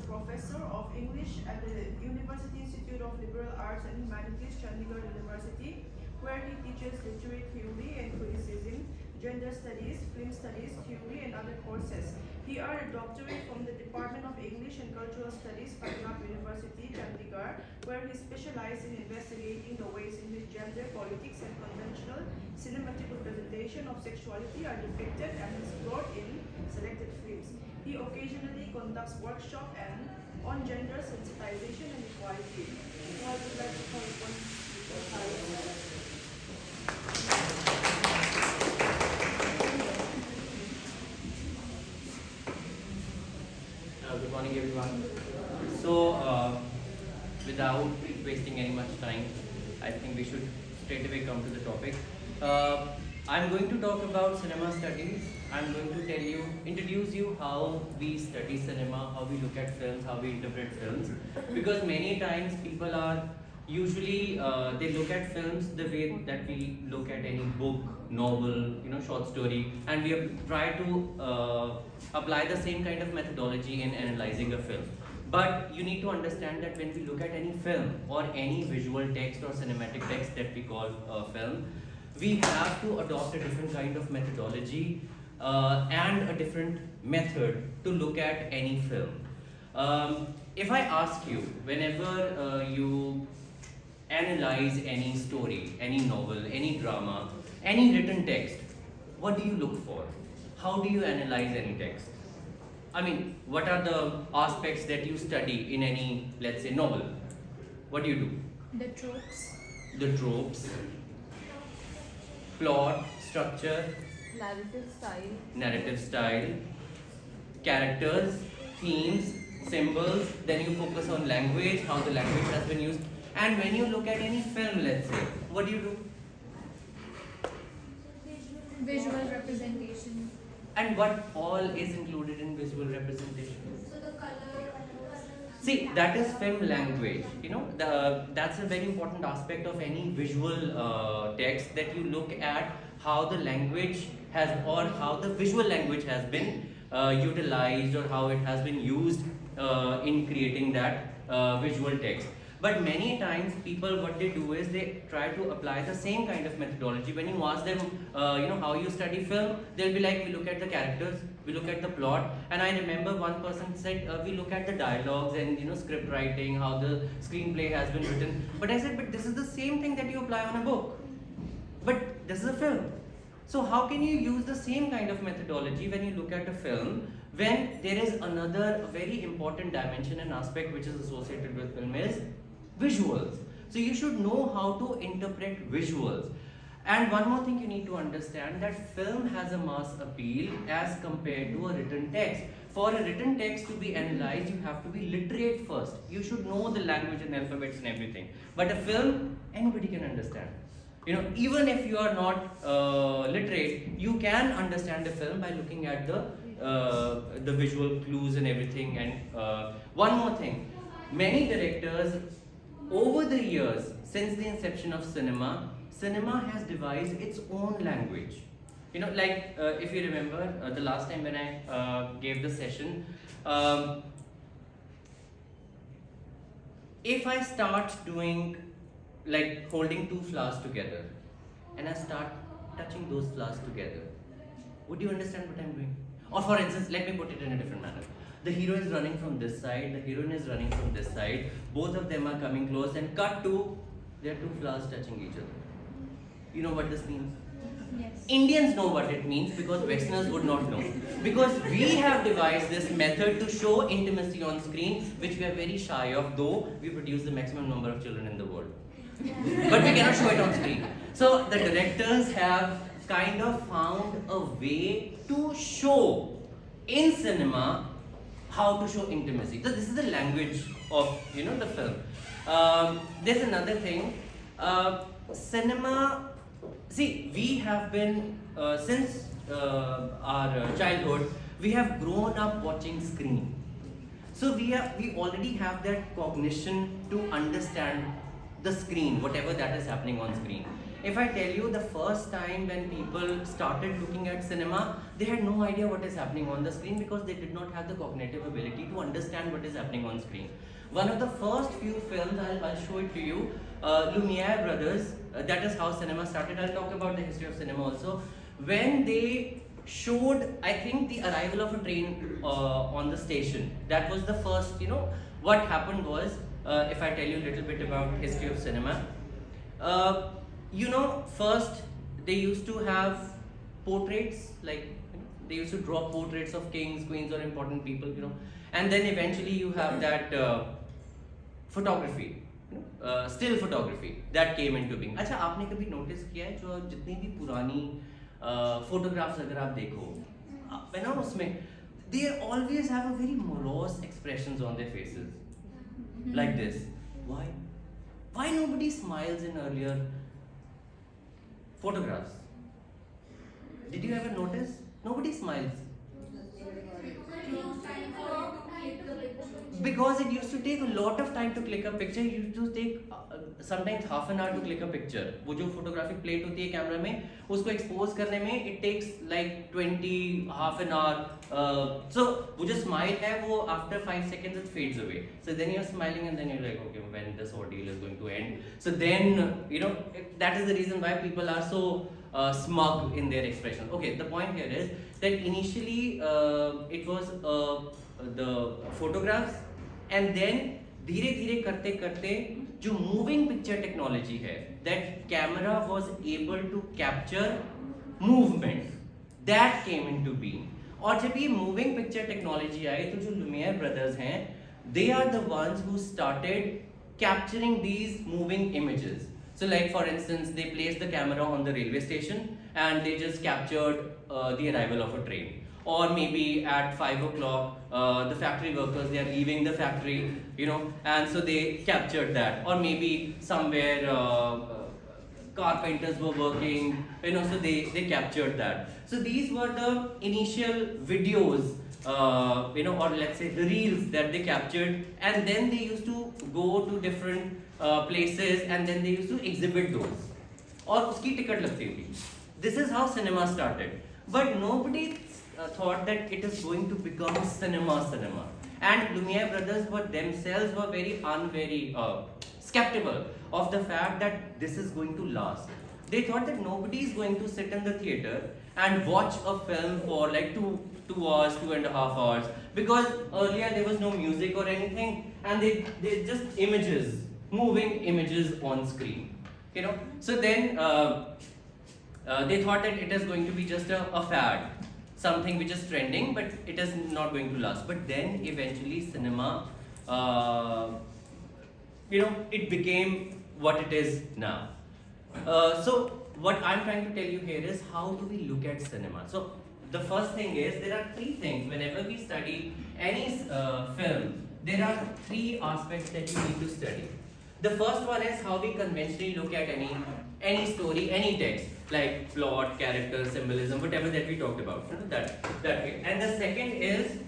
Professor of English at the University Institute of Liberal Arts and Humanities, Chandigarh University, where he teaches literary theory and criticism, gender studies, film studies, theory, and other courses. He earned a doctorate from the Department of English and Cultural Studies, Punjab University, Chandigarh, where he specialized in investigating the ways in which gender, politics, and conventional cinematic representation of sexuality are depicted and explored in selected films. He occasionally conducts workshops on gender sensitization and equality. So I would like to call upon Mr. Khalid. Good morning, everyone. So, without wasting any much time, I think we should straight away come to the topic. I'm going to talk about cinema studies. I'm going to introduce you how we study cinema, how we look at films, how we interpret films. Because many times people are usually they look at films the way that we look at any book, novel, short story, and we try to apply the same kind of methodology in analyzing a film. But you need to understand that when we look at any film or any visual text or cinematic text that we call a film, we have to adopt a different kind of methodology and a different method to look at any film. If I ask you, whenever you analyze any story, any novel, any drama, any written text, what do you look for? How do you analyze any text? I mean, what are the aspects that you study in any, let's say, novel? What do you do? The tropes. The tropes, plot, structure, Narrative style. characters, themes, symbols, then you focus on language, how the language has been used. And when you look at any film, let's say, what do you do? Visual representation. And what all is included in visual representation? See, that is film language. That's a very important aspect of any visual text, that you look at how the language has, or how the visual language has been utilized, or how it has been used in creating that visual text. But many times people, what they do is they try to apply the same kind of methodology. When you ask them, how you study film, they'll be like, we look at the characters, we look at the plot. And I remember one person said, we look at the dialogues and script writing, how the screenplay has been written. But I said, but this is the same thing that you apply on a book. But this is a film. So how can you use the same kind of methodology when you look at a film, when there is another very important dimension and aspect which is associated with film is visuals. So you should know how to interpret visuals. And one more thing you need to understand, that film has a mass appeal as compared to a written text. For a written text to be analyzed, you have to be literate first. You should know the language and alphabets and everything. But a film, anybody can understand. Even if you are not literate, you can understand a film by looking at the visual clues and everything. And one more thing, many directors over the years, since the inception of cinema has devised its own language. If you remember the last time when I gave the session, if I start doing, like holding two flowers together, and I start touching those flowers together, would you understand what I'm doing? Or for instance, let me put it in a different manner. The hero is running from this side, the heroine is running from this side, both of them are coming close, and cut to, there are two flowers touching each other. You know what this means? Yes. Indians know what it means, because Westerners would not know. Because we have devised this method to show intimacy on screen, which we are very shy of, though we produce the maximum number of children in the world. But we cannot show it on screen. So the directors have kind of found a way to show in cinema how to show intimacy. So this is the language of the film. There's another thing. Cinema. See, we have been since our childhood, we have grown up watching screen. So we already have that cognition to understand the screen, whatever that is happening on screen. If I tell you the first time when people started looking at cinema, they had no idea what is happening on the screen because they did not have the cognitive ability to understand what is happening on screen. One of the first few films, I'll show it to you, Lumiere brothers, that is how cinema started. I'll talk about the history of cinema also. When they showed, I think, the arrival of a train on the station, that was the first, what happened was, if I tell you a little bit about history of cinema, first they used to have portraits, like they used to draw portraits of kings, queens, or important people, and then eventually you have that photography, still photography that came into being. अच्छा आपने कभी notice किया है जो जितनी भी पुरानी photographs अगर आप देखो, है ना उसमें they always have a very morose expressions on their faces, like this. Why nobody smiles in earlier photographs? Did you ever notice? Nobody smiles. Because it used to take a lot of time to click a picture. It used to take sometimes half an hour to click a picture. वो जो photographic plate होती है camera में, उसको expose करने में it takes like 20 half an hour. So वो जो smile है वो after 5 seconds it fades away. So then you're smiling and then you're like, okay, when this ordeal is going to end. So then that is the reason why people are so smug in their expression. Okay, the point here is that initially it was the photographs, and then धीरे धीरे करते करते जो moving picture technology है, that camera was able to capture movement, that came into being. और जब ये moving picture technology आई तो जो Lumiere brothers हैं, they are the ones who started capturing these moving images. So like for instance, they placed the camera on the railway station and they just captured the arrival of a train. Or maybe at 5 o'clock, the factory workers, they are leaving the factory, and so they captured that. Or maybe somewhere carpenters were working, so they captured that. So these were the initial videos, or let's say the reels that they captured, and then they used to go to different places and then they used to exhibit those. और उसकी ticket लगती थी. This is how cinema started. But nobody thought that it is going to become cinema. And Lumiere brothers themselves were very skeptical of the fact that this is going to last. They thought that nobody is going to sit in the theater and watch a film for like 2 hours, 2.5 hours, because earlier there was no music or anything, and they just images, moving images on screen. So then they thought that it is going to be just a fad, something which is trending, but it is not going to last. But then eventually cinema, it became what it is now. So what I'm trying to tell you here is how do we look at cinema. So the first thing is there are 3 things whenever we study any film. There are 3 aspects that you need to study. The first one is how we conventionally look at any story, any text, like plot, character, symbolism, whatever that we talked about. That way. And the second is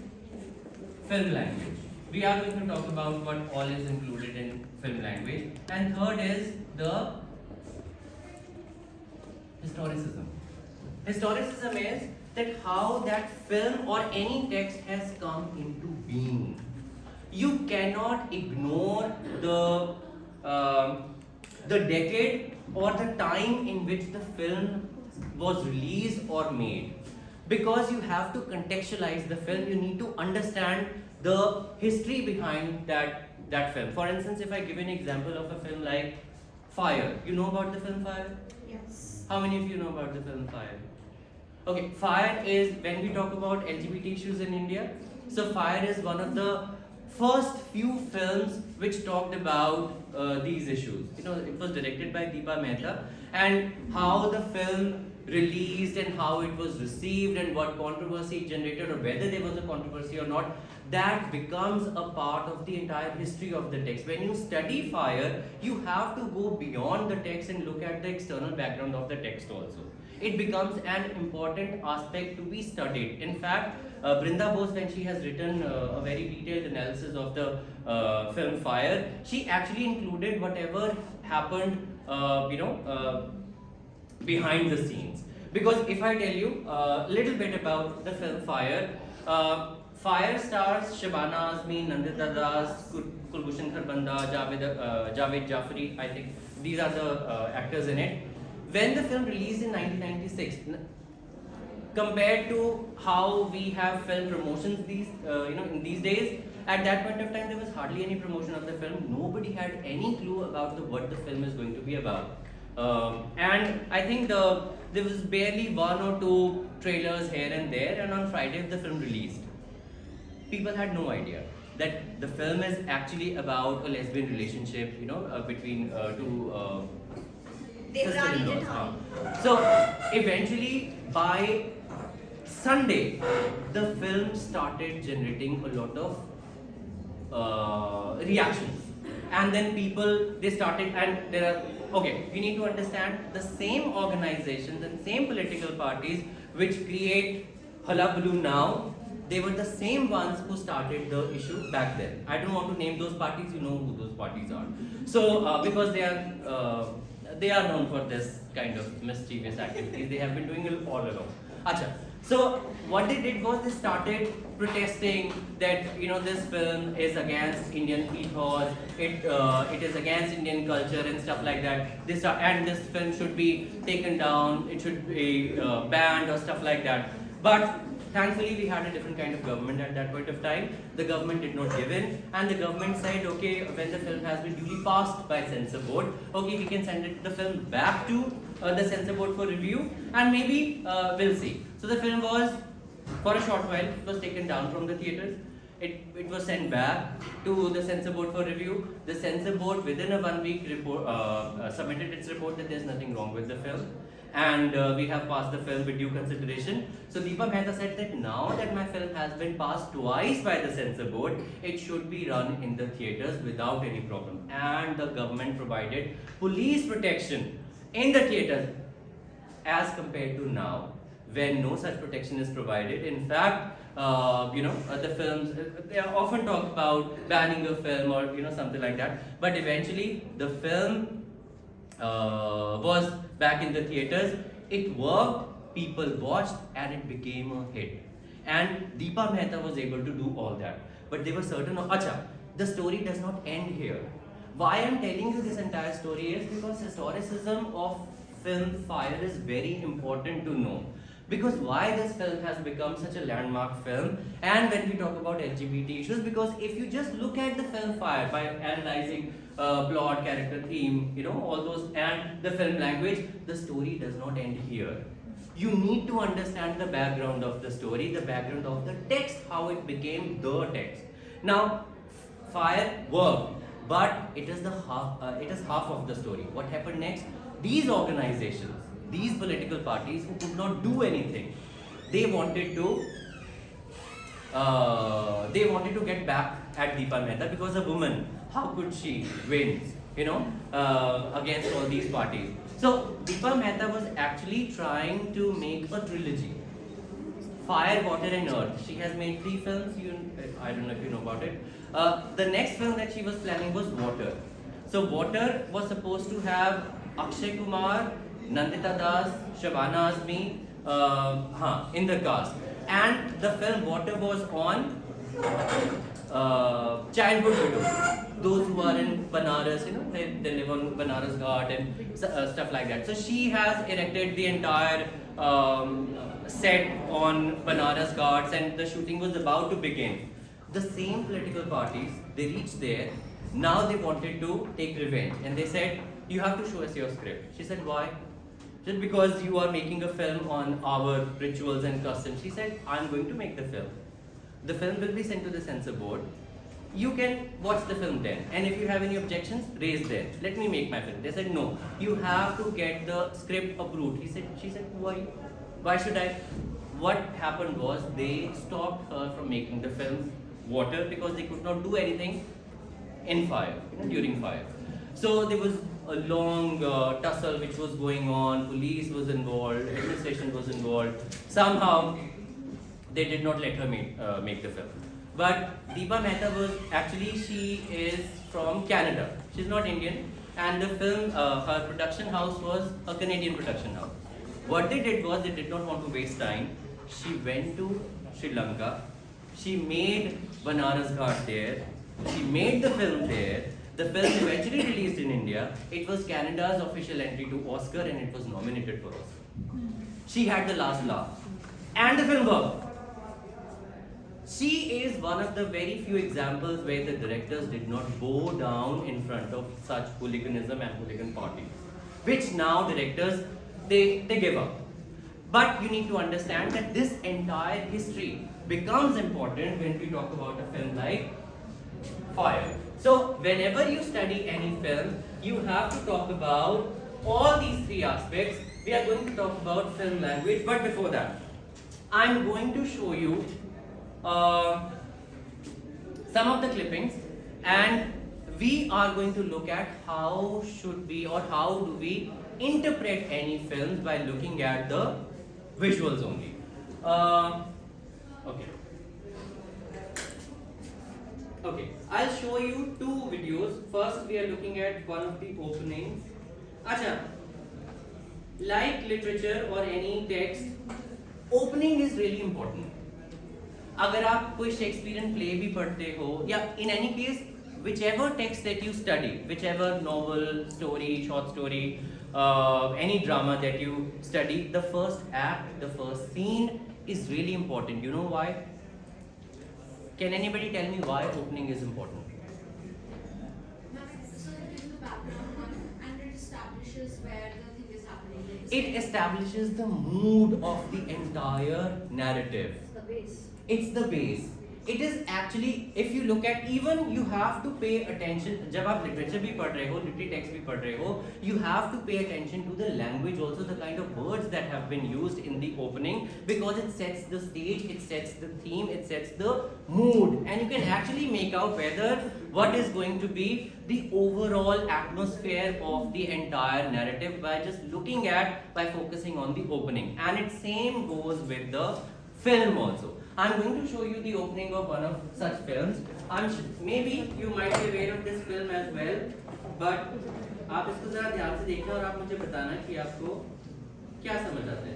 film language. We are going to talk about what all is included in film language. And third is the historicism. Historicism is that how that film or any text has come into being. You cannot ignore the decade or the time in which the film was released or made, because you have to contextualize the film. You need to understand the history behind that film. For instance, if I give an example of a film like Fire, you know about the film Fire? Yes. How many of you know about the film Fire? Okay, Fire is, when we talk about LGBT issues in India, so Fire is one of the first few films which talked about these issues. It was directed by Deepa Mehta, and how the film released and how it was received and what controversy it generated, or whether there was a controversy or not, that becomes a part of the entire history of the text. When you study Fire, you have to go beyond the text and look at the external background of the text also. It becomes an important aspect to be studied. In fact, Brinda Bose, when she has written a very detailed analysis of the film Fire, she actually included whatever happened, behind the scenes. Because if I tell you a little bit about the film Fire, Fire stars Shabana Azmi, Nandita Das, Kulbhushan Kharbanda, Javed Jafri. I think these are the actors in it. When the film released in 1996, compared to how we have film promotions in these days, at that point of time there was hardly any promotion of the film. Nobody had any clue about what the film is going to be about. And I think there was barely one or two trailers here and there, and on Friday the film released. People had no idea that the film is actually about a lesbian relationship, between two sister-in-laws. So eventually, by Sunday, the film started generating a lot of reactions, and then they started, and there are you need to understand the same organizations and same political parties which create hullabaloo now. They were the same ones who started the issue back then. I don't want to name those parties. You know who those parties are. So because they are known for this kind of mischievous activities, they have been doing it all along. Acha. So what they did was they started protesting that this film is against Indian ethos, it is against Indian culture and stuff like that. And this film should be taken down, it should be banned or stuff like that. But thankfully, we had a different kind of government at that point of time. The government did not give in, and the government said, okay, when the film has been duly passed by censor board, okay, we can send the film back to the censor board for review, and maybe we'll see. So the film was, for a short while, it was taken down from the theatres. It was sent back to the censor board for review. The censor board, within a 1 week report, submitted its report that there's nothing wrong with the film, and we have passed the film with due consideration. So Deepa Mehta said that now that my film has been passed twice by the censor board, it should be run in the theatres without any problem. And the government provided police protection in the theatres as compared to now, when no such protection is provided. In fact, the films, they often talk about banning a film or something like that. But eventually, the film was back in the theatres. It worked, people watched, and it became a hit. And Deepa Mehta was able to do all that. But there were certain the story does not end here. Why I'm telling you this entire story is because historicism of film Fire is very important to know. Because why this film has become such a landmark film, and when we talk about LGBT issues, because if you just look at the film Fire by analyzing plot, character, theme, all those, and the film language, the story does not end here. You need to understand the background of the story, the background of the text, how it became the text. Now, Fire worked, but it is half of the story. What happened next? These organizations, these political parties who could not do anything, they wanted to get back at Deepa Mehta, because a woman, how could she win, against all these parties? So Deepa Mehta was actually trying to make a trilogy: Fire, Water and Earth. She has made 3 films. I don't know if you know about it. The next film that she was planning was Water. So Water was supposed to have Akshay Kumar, Nandita Das, Shabana Azmi in the cast. And the film Water was on childhood widows, those who are in Banaras, they live on Banaras Ghat and stuff like that. So she has erected the entire set on Banaras Ghats, and the shooting was about to begin. The same political parties, they reached there. Now they wanted to take revenge, and they said, you have to show us your script. She said, why? Just because you are making a film on our rituals and customs. She said, I'm going to make the film. The film will be sent to the censor board. You can watch the film then, and if you have any objections, raise them. Let me make my film. They said, no, you have to get the script approved. She said, why? Why should I? What happened was they stopped her from making the film Water because they could not do anything in Fire, during Fire. So there was a long tussle which was going on. Police was involved, administration was involved. Somehow they did not let her make the film. But Deepa Mehta was actually, she is from Canada. She's not Indian. and the film, her production house was a Canadian production house. What they did was they did not want to waste time. She went to Sri Lanka. She made Banaras Ghat there. She made the film there. The film eventually released in India. It was Canada's official entry to Oscar and it was nominated for Oscar. She had the last laugh. And the film worked. She is one of the very few examples where the directors did not bow down in front of such hooliganism and hooligan parties. Which now directors, they give up. But you need to understand that this entire history becomes important when we talk about a film like Fire. So whenever you study any film, you have to talk about all these three aspects. We are going to talk about film language, but before that, I'm going to show you some of the clippings, and we are going to look at how should we or how do we interpret any films by looking at the visuals only. Okay. Okay, I'll show you two videos. First, we are looking at one of the openings. Acha, like literature or any text, opening is really important. अगर आप कोई Shakespearean play भी पढ़ते हो या in any case whichever text that you study, whichever novel, story, short story, any drama that you study, the first act, the first scene is really important. You know why? Can anybody tell me why opening is important? So it gives the background and it establishes where the thing is happening. It establishes the mood of the entire narrative. It's the base. It's the base. It is actually, if you look at, even you have to pay attention. जब आप literature भी पढ़ रहे हो, literary text भी पढ़ रहे हो, you have to pay attention to the language also, the kind of words that have been used in the opening, because it sets the stage, it sets the theme, it sets the mood, and you can actually make out whether what is going to be the overall atmosphere of the entire narrative by just looking at, by focusing on the opening. And it same goes with the film also. I'm going to show you the opening of one of such films. Maybe you might be aware of this film as well, but आप इसको जरा ध्यान से देखना और आप मुझे बताना कि आपको क्या समझ आता है.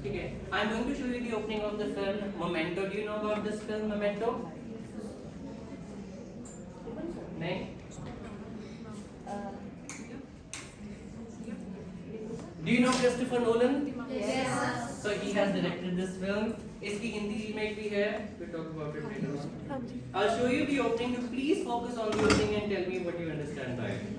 ठीक है? I'm going to show you the opening of the film Memento. Do you know about this film Memento? नहीं? Do you know Christopher Nolan? Yes. So he has directed this film. इसकी हिंदी रीमेक भी है. We'll talk about it later on. I'll show you the opening. You please focus on the opening and tell me what you understand by it.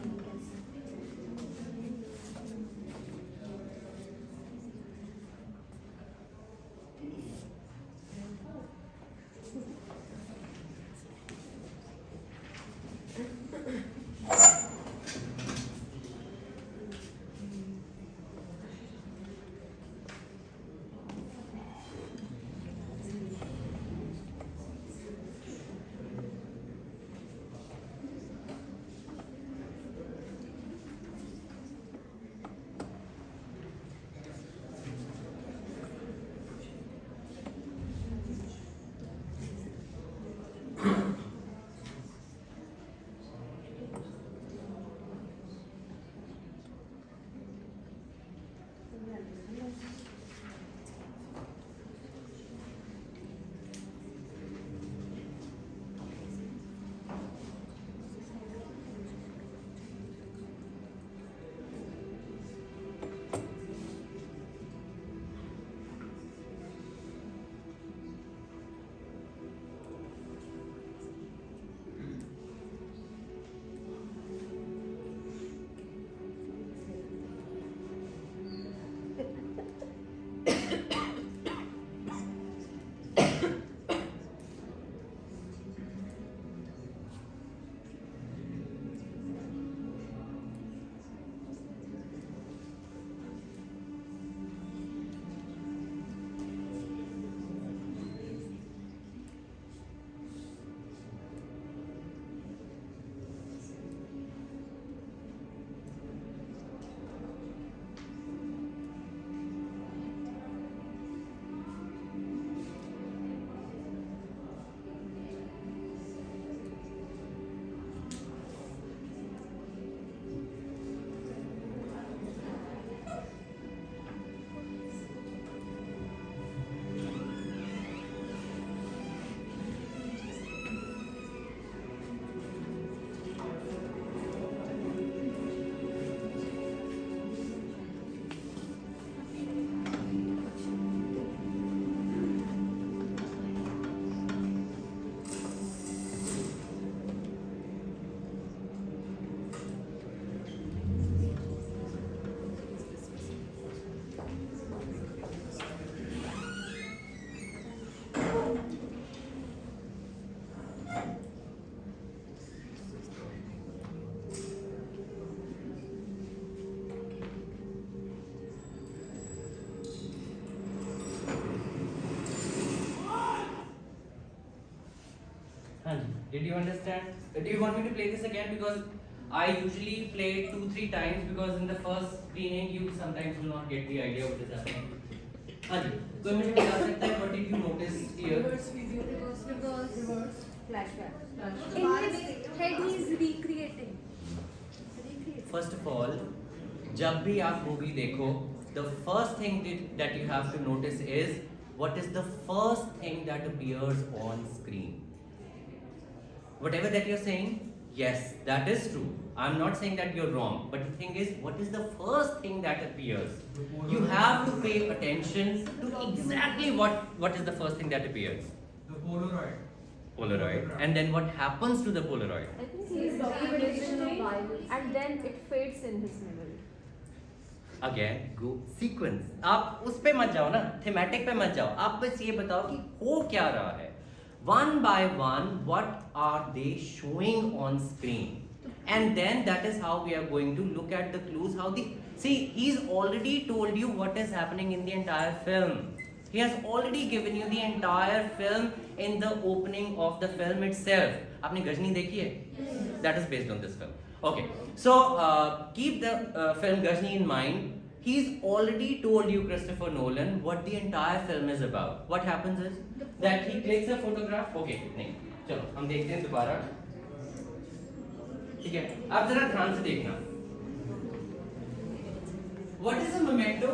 Did you understand? Do you want me to play this again? Because I usually play it 2-3 times because in the first screening you sometimes will not get the idea what is happening. हाँ जी, कोई मुझे बता सकता है what did you notice here? Reverse. Flashback. In his head he is recreating. First of all, जब भी आप movie देखो, the first thing that you have to notice is what is the first thing that appears on screen. Whatever that you're saying, yes, that is true. I'm not saying that you're wrong, but the thing is, what is the first thing that appears? You have to pay attention to exactly what is the first thing that appears. The Polaroid. Polaroid. And then what happens to the Polaroid? I think he is documentation of violence and then it fades in his memory. Again, go sequence. आप उस पे मत जाओ ना, thematic पे मत जाओ. आप बस ये बताओ कि हो क्या रहा है. One by one, what are they showing on screen? And then that is how we are going to look at the clues. See, he's already told you what is happening in the entire film. He has already given you the entire film in the opening of the film itself. आपने गजनी देखी है? That is based on this film. Okay, so keep the film Ghazni in mind. He's already told you, Christopher Nolan, what the entire film is about. What happens is that he clicks a photograph. Okay, नहीं, चलो हम देखते हैं दोबारा. ठीक है, आप जरा ध्यान से देखना. What is a memento?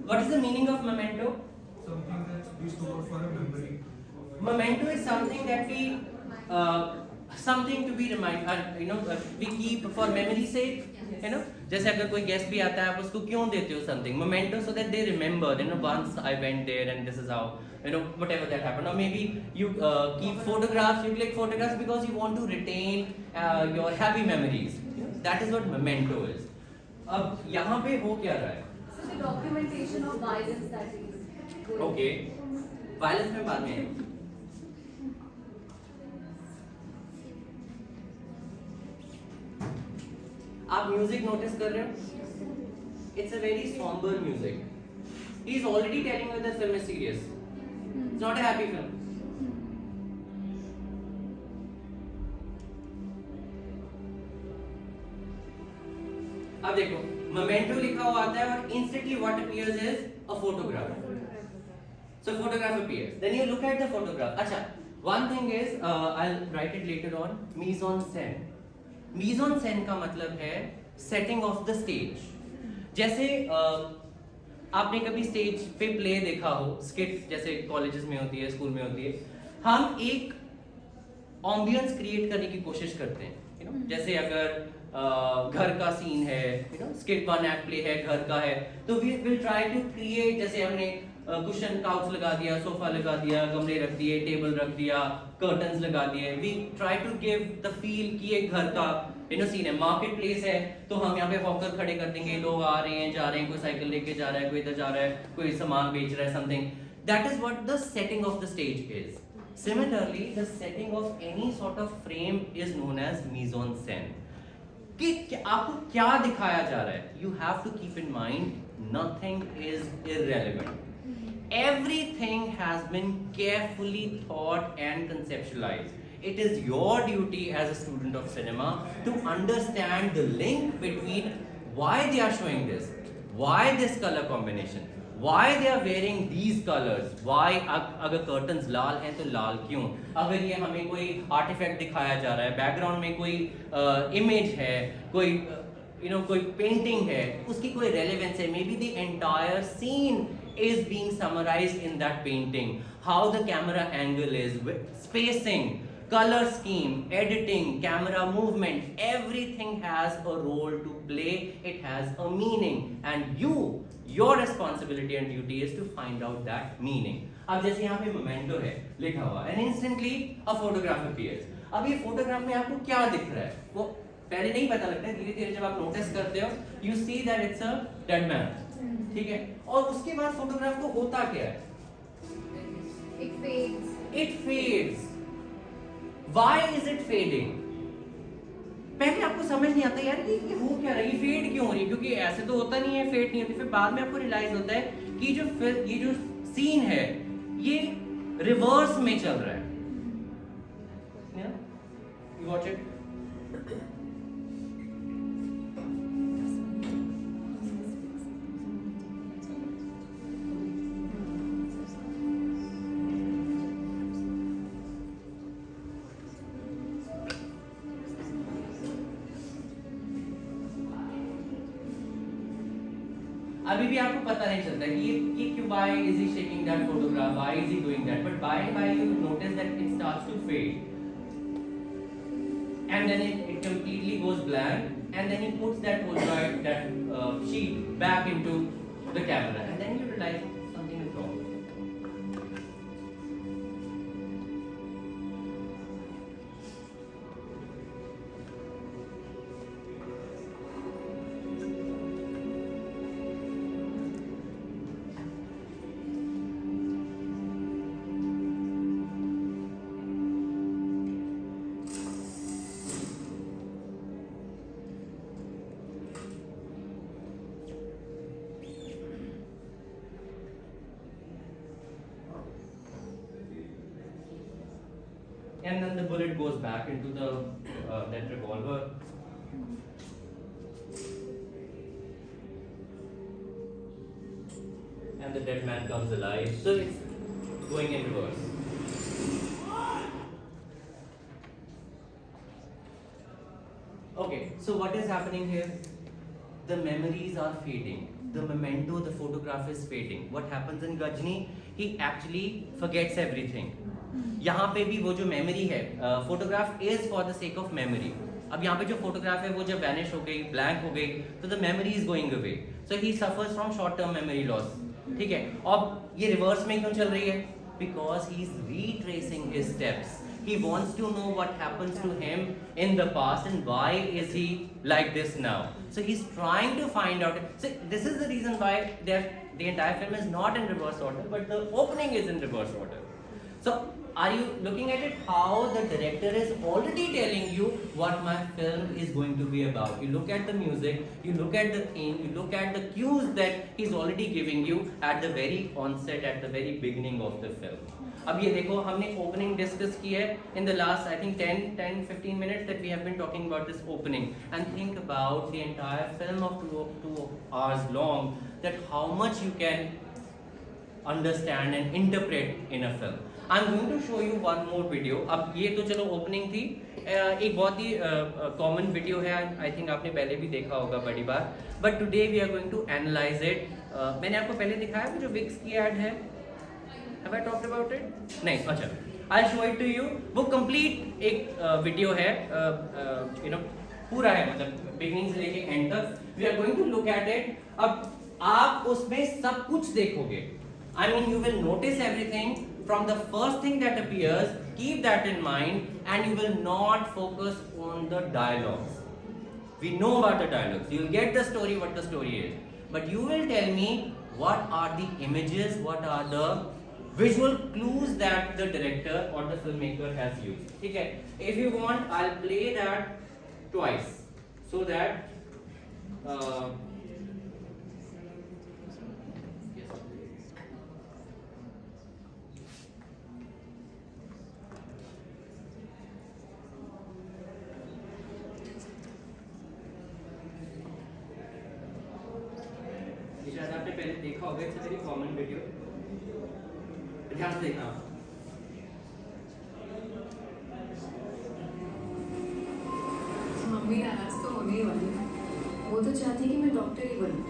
What is the meaning of memento? Something that we store for a memory. Memento is something that we something to be reminded, we keep for memory sake. जैसे अगर कोई guest भी आता है आप उसको क्यों देते हो something memento so that they remember, once I went there and this is how, whatever that happened. Or maybe you keep photographs, you click photographs because you want to retain your happy memories. That is what memento is. अब यहाँ पे हो क्या रहा है? So the documentation of violence that is going. Okay, violence में बाद में आएंगे. आप म्यूजिक नोटिस कर रहे हो? It's a very somber music. He's already telling you the film is serious. It's not a happy film. अब देखो, memento लिखा हुआ आता है और instantly what appears is a photograph. So photograph appears. Then you look at the photograph. अच्छा, one thing is I'll write it later on. Mise en scène. mise en scène का मतलब है setting of the stage. जैसे आपने कभी stage पे play देखा हो, स्किट जैसे कॉलेजेस में होती है, स्कूल में होती है, हम एक एम्बियंस क्रिएट करने की कोशिश करते हैं. जैसे अगर घर का सीन है, स्किट 1 एक्ट प्ले है, घर का है, तो we will try to create. जैसे हमने कुशन काउच लगा दिया, सोफा लगा दिया, गमले रख दिए, टेबल रख दिया, कर्टन्स लगा दिए. We try to give the feel कि एक घर का सीन है. मार्केट प्लेस है तो हम यहाँ पे हॉकर खड़े कर देंगे, लोग आ रहे हैं, जा रहे हैं, कोई साइकिल लेके जा रहा है, कोई इधर जा रहा है, कोई सामान बेच रहा है, something. That is what the setting of the stage is. Similarly, the setting of any sort of frame is known as mise en scène. कि आपको क्या दिखाया जा रहा है? You have to keep in mind nothing is irrelevant. Everything has been carefully thought and conceptualized. It is your duty as a student of cinema to understand the link between why they are showing this, why this color combination, why they are wearing these colors, why अगर curtains लाल हैं तो लाल क्यों, अगर ये हमें कोई artifact दिखाया जा रहा है, background में कोई image है, कोई कोई painting है, उसकी कोई relevance है, maybe the entire scene is being summarized in that painting, how the camera angle is, spacing, color scheme, editing, camera movement, everything has a role to play. It has a meaning, and your responsibility and duty is to find out that meaning. अब जैसे यहाँ पे memento है लिखा हुआ, and instantly a photograph appears. अब ये photograph में आपको क्या दिख रहा है? वो पहले नहीं पता लगता है, धीरे धीरे जब आप notice करते हो, you see that it's a dead man. ठीक है? और उसके बाद photograph को होता क्या है? It fades. It fades. Why is it fading? पहले आपको समझ नहीं आता यार कि ये हो क्या रहा है, ये फेड क्यों हो रही है, क्योंकि ऐसे तो होता नहीं है, फेड नहीं होती. फिर बाद में आपको रियलाइज होता है कि ये जो सीन है ये रिवर्स में चल रहा है. watch it. अभी भी आपको पता नहीं चलता कि ये क्यों, why is he shaking that photograph, why is he doing that, but by and by you notice that it starts to fade and then it completely goes blank and then he puts that Polaroid, that sheet back into the camera and then you realize something is wrong. And then the bullet goes back into the that revolver. And the dead man comes alive. So it's going in reverse. Okay, so what is happening here? The memories are fading. The memento, the photograph is fading. What happens in Gajni? He actually forgets everything. यहाँ पे भी वो जो memory है, photograph is for the sake of memory. अब यहाँ पे जो फोटोग्राफ है वो जब वैनिश हो गई, ब्लैंक हो गई, तो the memory is going away. So he suffers from short term memory loss. ठीक है. अब ये रिवर्स में क्यों चल रही है? Because he is retracing his steps. He wants to know what happens to him in the past and why is he like this now. So he's trying to find out. So this is the reason why the entire film is not in reverse order, but the opening is in reverse order. So are you looking at it how the director is already telling you what my film is going to be about? You look at the music, you look at the theme, you look at the cues that he's already giving you at the very onset, at the very beginning of the film. अब ये देखो, हमने opening discuss की है in the last I think 10-15 minutes that we have been talking about this opening, and think about the entire film of 2 hours long, that how much you can understand and interpret in a film. I'm going to show you one more video. अब ये तो चलो opening थी, एक बहुत ही common video है, I think आपने पहले भी देखा होगा बड़ी बार, but today we are going to analyze it. मैंने आपको पहले दिखाया जो Vicks की ad है. Have I talked about it? नहीं, अच्छा. I'll show it to you. वो complete एक video है, पूरा है, मतलब beginning से लेके end तक. We are going to look at it. अब आप उसमें सब कुछ देखोगे. I mean, you will notice everything from the first thing that appears. Keep that in mind, and you will not focus on the dialogues. We know about the dialogues. You will get the story, what the story is, but you will tell me what are the images, what are the visual clues that the director or the filmmaker has used. Okay, if you want, I'll play that twice so that शायद आपने पहले देखा होगा. It's a very common video. ध्यान से देखना. Mummy नाराज तो होने ही वाली है. वो तो चाहती है कि मैं डॉक्टर ही बनूं.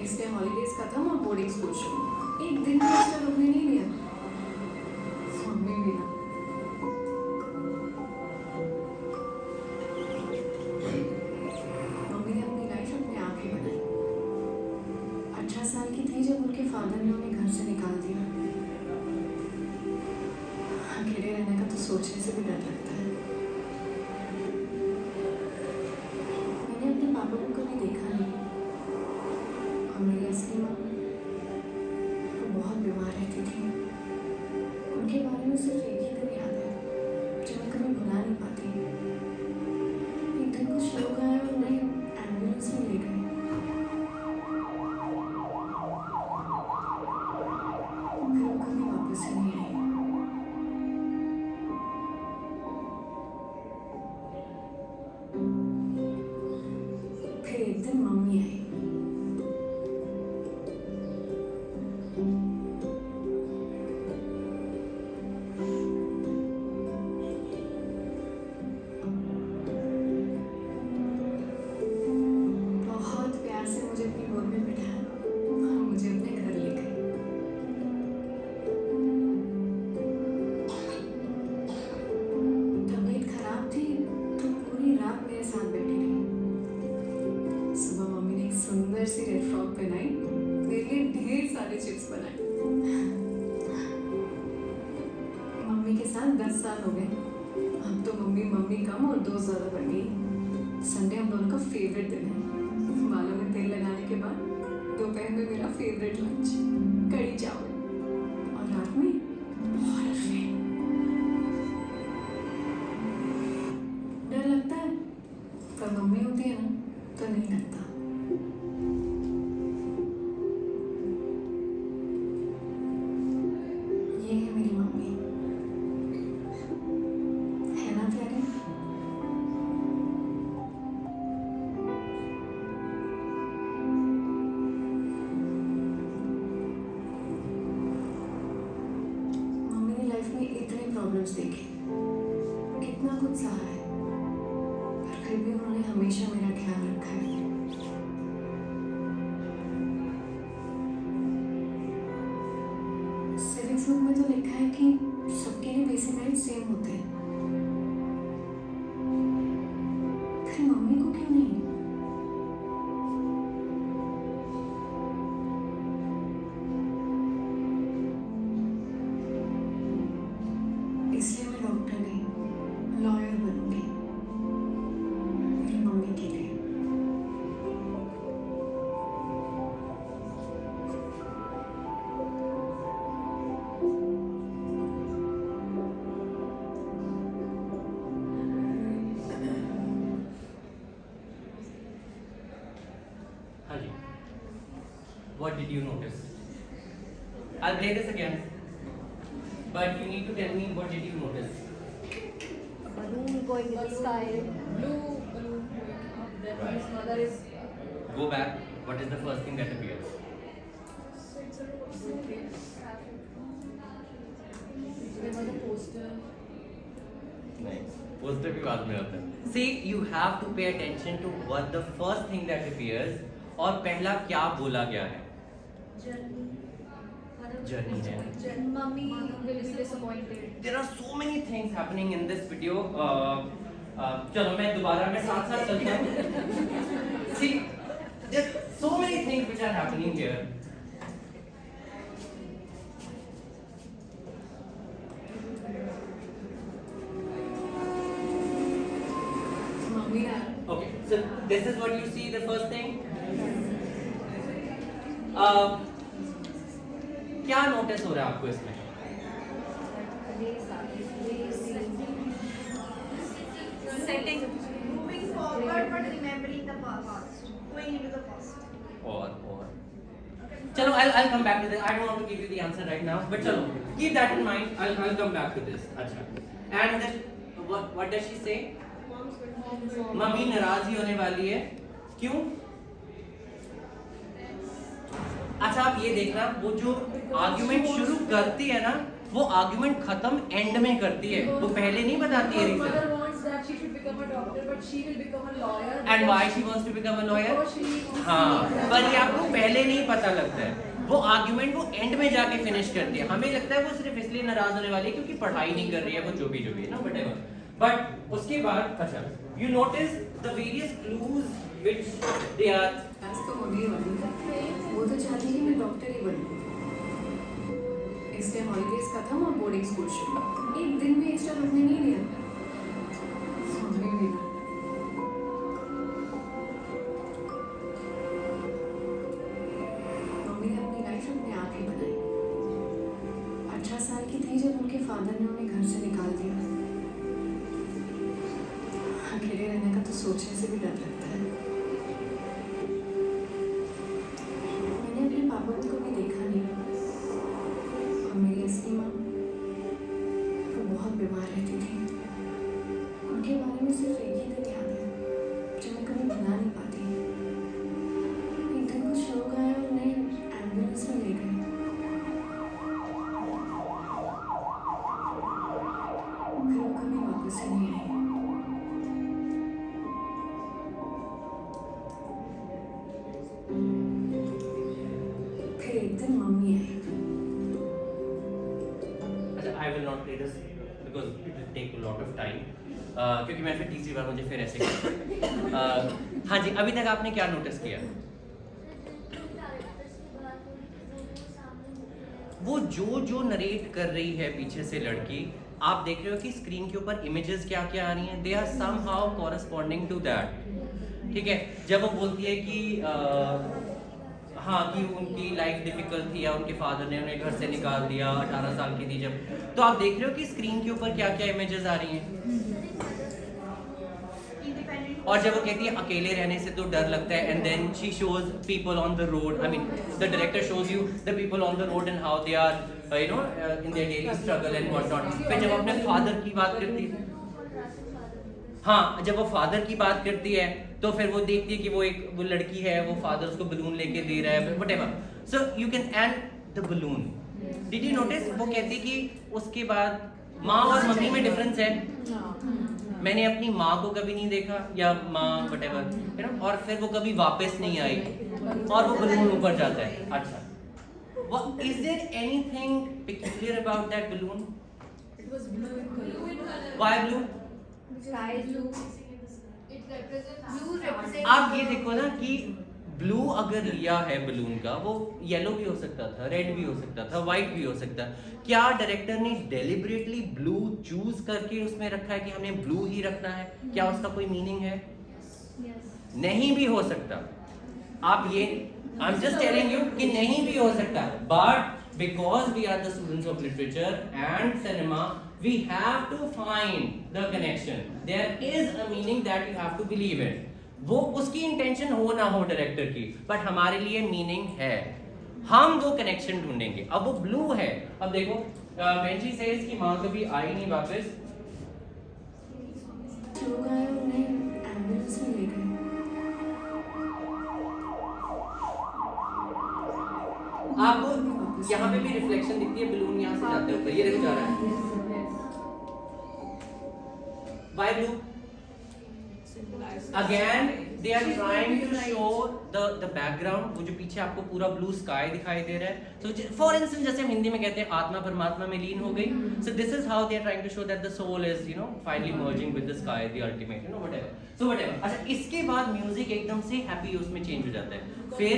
इसलिए हॉलीडेज खत्म और बोर्डिंग स्कूल शुरू. एक दिन भी एक्स्ट्रा रुकने नहीं दिया. मम्मी भी ना. मम्मी ने अपनी लाइफ अपने आप ही बनाई. 18 साल की थी जब उनके फादर ने उन्हें घर से निकाल दिया. अकेले रहने का तो सोचने से भी डर लगता है. मैंने अपने पापा को कभी देखा नहीं. और मेरी असली माँ वो बहुत बीमार रहती थी. उनके बारे में सिर्फ एक ही दिन याद है जो मैं कभी भुला नहीं पाती. एक दिन कुछ लोग आए और उन्हें एम्बुलेंस में ले गए. फिर वो कभी वापस ही नहीं आई. दिन मम्मी आई। बहुत प्यार से मुझे अपनी गोद में बिठाया और मुझे अपने घर ले गई। तबीयत खराब थी तो पूरी रात मेरे साथ बैठी रही। सुबह मम्मी ने एक सुंदर सी रेड फ्रॉक पहनाई, मेरे लिए ढेर सारे चिप्स बनाए। मम्मी के साथ 10 साल हो गए। अब तो मम्मी कम और दोस्त ज्यादा बन गई। संडे हम दोनों का फेवरेट दिन है। बालों में तेल लगाने के बाद दोपहर में मेरा फेवरेट लंच कढ़ी चावल और रात में हॉरर। डर लगता है पर मम्मी होती है ना तो नहीं लगता। ये है मेरी मम्मी, है ना प्यारी? मम्मी ने लाइफ में इतने प्रॉब्लम्स देखे, कितना कुछ सहा है, पर फिर भी उन्होंने हमेशा मेरा ख्याल रखा है। सिविक्स बुक में तो लिखा है कि सबके लिए बेसिक राइट सेम होते हैं, फिर मम्मी को क्यों नहीं? इसलिए मैं डॉक्टर नहीं लॉयर बनूंगी मेरी मम्मी के लिए। हाँ जी. What did you notice? I'll play this again. But you need to tell me what did you notice? Balloon going in the sky. Blue balloon going up. Then Right. his mother is Go back. What is the first thing that appears? there was a poster. Nice. Poster भी बाद में आता है. See, you have to pay attention to what the first thing that appears और पहला क्या बोला गया है. Journey है. Mummy will be disappointed. There are so many things happening in this video. चलो मैं दोबारा मैं साथ चलता हूँ. See, there's so many things which are happening here. Mummy आ Okay, so this is what you see, the first thing. क्या notice हो रहा है आपको इसमें? Setting. Moving forward but remembering the past. Going into the past. और चलो I'll come back to this. I don't want to give you the answer right now, but चलो keep that in mind. I'll come back to this. अच्छा. And then, what does she say? Mummy नाराज ही होने वाली है. क्यों? अच्छा आप ये देखना, वो जो आर्ग्यूमेंट शुरू करती है ना, वो आर्ग्यूमेंट खत्म एंड में करती है, वो पहले नहीं बताती है Her mother reason. wants that she should become a doctor, but she will become a lawyer. And why she wants to become a lawyer. Because she wants हाँ, to be पर ये आपको पहले नहीं पता लगता है. वो आर्ग्यूमेंट वो एंड में जाके फिनिश करती है. हमें लगता है वो सिर्फ इसलिए नाराज होने वाली है क्योंकि पढ़ाई नहीं कर रही है, वो जो भी है ना, व्हाटएवर. बट उसके बाद अच्छा, you notice the various clues which they are. पास तो होने ही वाली है। वो तो चाहती है कि मैं डॉक्टर ही बनूं। इसलिए हॉलीडेज खत्म और बोर्डिंग स्कूल शुरू। एक दिन भी एक्स्ट्रा रुकने नहीं दिया। मम्मी भी ना। मम्मी ने अपनी लाइफ अपने आप ही बनाई। 18 साल की थी जब उनके फादर ने उन्हें घर से निकाल दिया। अकेले रहने का तो सोचने से भी डर लगता है। मैंने अपने पापा को कभी देखा नहीं और मेरी असली माँ वो बहुत बीमार रहती थी। उनके बारे में सिर्फ एक ही दिन याद है जो मैं कभी भुला नहीं पाती। वापस ही नहीं आई। फिर एक दिन मम्मी आई। अच्छा, I will not play this because it will take a lot of time. क्योंकि मैं फिर तीसरी बार मुझे फिर ऐसे हाँ जी, अभी तक आपने क्या नोटिस किया? वो जो नरेट कर रही है पीछे से लड़की, आप देख रहे हो कि स्क्रीन के ऊपर इमेजेस क्या क्या आ रही हैं, they are somehow corresponding to that. ठीक है, जब वो बोलती है कि हाँ कि उनकी लाइफ डिफिकल्ट थी या उनके फादर ने उन्हें घर से निकाल दिया, 18 साल की थी जब, तो आप देख रहे हो कि स्क्रीन के ऊपर क्या क्या इमेजेस आ रही हैं। और जब वो कहती है अकेले रहने से तो डर लगता है, and then she shows people on the road, I mean the director shows you the people on the road and how they are in their daily struggle and what not. फिर जब अपने फादर की बात करती है, हाँ जब वो फादर की बात करती है तो फिर वो देखती है कि वो लड़की है, वो फादर उसको बलून लेके दे रहा है, whatever. So you can and the balloon. Did you notice वो कहती कि उसके बाद माँ और मम्मी में डिफरेंस है, मैंने अपनी माँ को कभी नहीं देखा या माँ व्हाटएवर, यू नो, और फिर वो कभी वापस नहीं आई और वो बलून ऊपर जाता है। अच्छा, is there anything peculiar about that balloon? It was blue in color. Why blue? Sky blue. It represents blue represents. आप ये देखो ना कि ब्लू अगर लिया है बलून का, वो येलो भी हो सकता था, रेड भी हो सकता था, व्हाइट भी हो सकता। क्या डायरेक्टर ने डेलिबरेटली ब्लू चूज करके उसमें रखा है कि हमें ब्लू ही रखना है? क्या उसका कोई मीनिंग है? नहीं भी हो सकता। आप ये I am just telling you कि नहीं भी हो सकता, but because we are the students of literature and cinema, we have to find the connection. There is a meaning that you have to believe in. वो उसकी intention हो ना हो डायरेक्टर की, बट हमारे लिए मीनिंग है, हम वो कनेक्शन ढूंढेंगे। अब वो ब्लू है, अब देखो बेंची सेज की माँ कभी आई नहीं वापस, लोग आए उन्हें एम्बुलेंस में ले गए। आपको यहाँ पे भी रिफ्लेक्शन दिखती है, बलून यहाँ से जाते ऊपर, ये देखो जा रहा है। Why blue? Again, they are trying to show the background, वो जो पीछे आपको पूरा blue sky दिखाई दे रहा है। So for instance, जैसे हम हिंदी में कहते हैं आत्मा परमात्मा में लीन हो गई। So this is how they are trying to show that the soul is, you know, finally merging with the sky, the ultimate, you know, whatever. So whatever. अच्छा, इसके बाद म्यूजिक एकदम से हैप्पी उसमें चेंज हो जाता है। फिर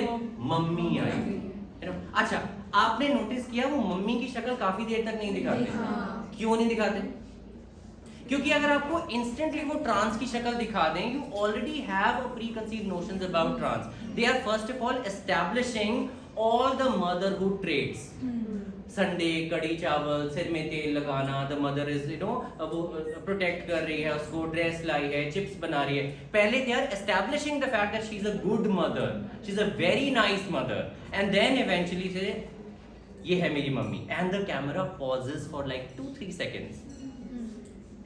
मम्मी आई, you know? अच्छा, आपने नोटिस किया वो मम्मी की शक्ल काफी देर तक नहीं दिखाते। क्यों नहीं दिखाते? क्योंकि अगर आपको इंस्टेंटली वो ट्रांस की शक्ल दिखा दें, you already have a preconceived notions about trans. They are first of all establishing all the motherhood traits. Sunday, कड़ी चावल, सिर में तेल लगाना, the mother is, you know, वो प्रोटेक्ट कर रही है उसको, ड्रेस लाई है, चिप्स बना रही है। पहले they are establishing the fact that she is a good mother, she is a very nice mother, and then eventually say ये है मेरी mummy, and the camera pauses for like 2-3 seconds.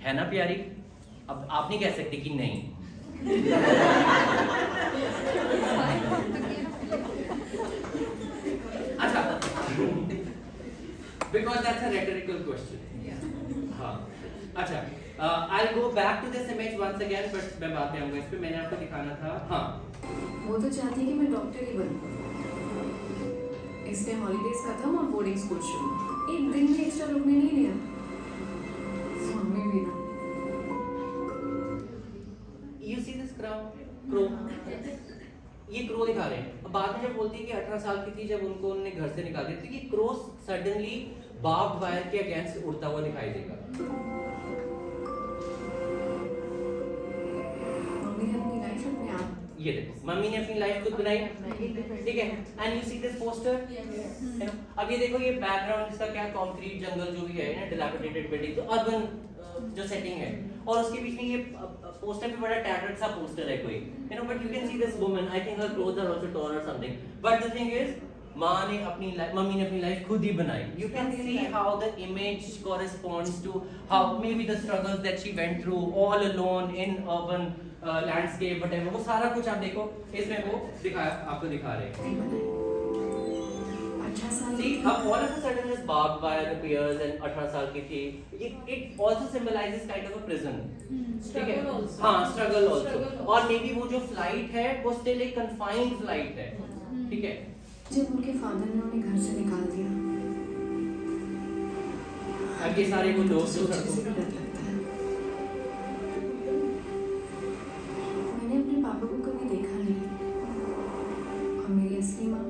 है ना प्यारी? अब आप नहीं कह सकते कि नहीं। अच्छा, because that's a rhetorical question. हाँ, अच्छा, I'll go back to this image once again, but मैं बाद में आऊँगा इस पे। मैंने आपको दिखाना था, हाँ। वो तो चाहती है कि मैं डॉक्टर ही बनूं, इसलिए हॉलीडेज खत्म और बोर्डिंग स्कूल शुरू। एक दिन भी एक्स्ट्रा रुकने नहीं दिया, मम्मी भी ना। You see this crow? ये क्रो दिखा रहे हैं। अब बाद में जब बोलती है कि 18 साल की थी जब उनको उन्होंने घर से निकाल दिया, तो ये क्रो सडनली बार्ब्ड वायर के अगेंस्ट उड़ता हुआ दिखाई देगा। मम्मी ने अपनी लाइफ अपने आप, ये देखो, मम्मी ने अपनी लाइफ खुद बनाई, ठीक है। And you see this poster, अब ये देखो, ये बैकग्राउंड इसका क्या, कंक्रीट जंगल जो भी है ना, डिलैपिडेटेड बिल्डिंग, तो अर्बन जो सेटिंग है, और उसके बीच में ये पोस्टर पे बड़ा टैटर्ड सा पोस्टर है कोई, you know, but you can see this woman, I think her clothes are also torn or something, but the thing is माँ ने अपनी मम्मी ने अपनी लाइफ खुद ही बनाई। You can see how the image corresponds to how may be the struggles that she went through all alone in urban landscape, whatever, वो सारा कुछ आप देखो इसमें वो दिखाया, आपको दिखा रहे हैं। 18 साल See, all of a sudden this barbed wire appears and 18 साल की थी. It also symbolizes kind of a prison. ठीक है? Struggle also. हाँ, struggle also. Struggle also. और maybe वो जो flight है, वो still एक confined flight है. ठीक है? जब उनके फादर ने उन्हें घर से निकाल दिया अब ये सारे वो लोग जो सोचने से भी डर लगता है। मैंने अपने पापा को कभी देखा नहीं और मेरी असली माँ